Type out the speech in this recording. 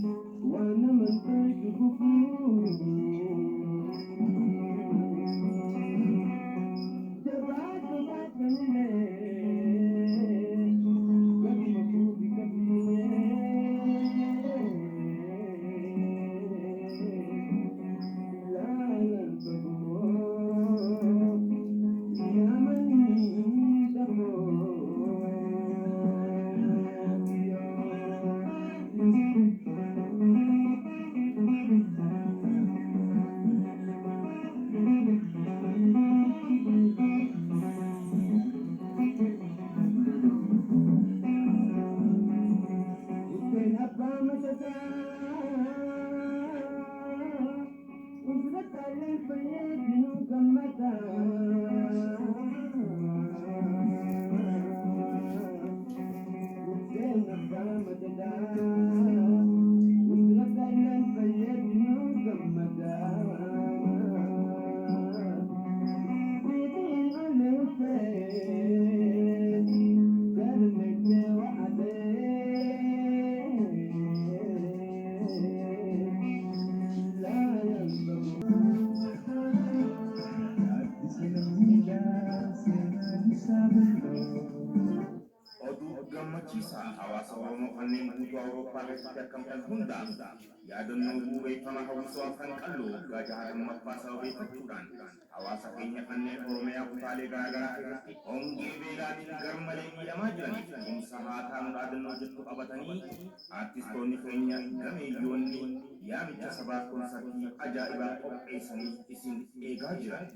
وانا من Oduu gammachiisaa hawaasa Oromoo kanneen guutuu Awurooppaa keessatti argamtan hundaaf yaadannoo bu'uureeffama hawwisoo afran qalloo waggaa 60ffaa sababeeffachuudhaan hawaasa keenya kanneen Oromiyaa kutaalee garaagaraa keessatti hongee beelaatiin garmalee miidhamaa jiraniif tumsa haa taanu dhaadannoo jettu qabatanii aartistoonni keenya gameeyyoonni yaamicha sabaaf konsartii ajaa'ibaa qopheessaniif isin eegaa jiran.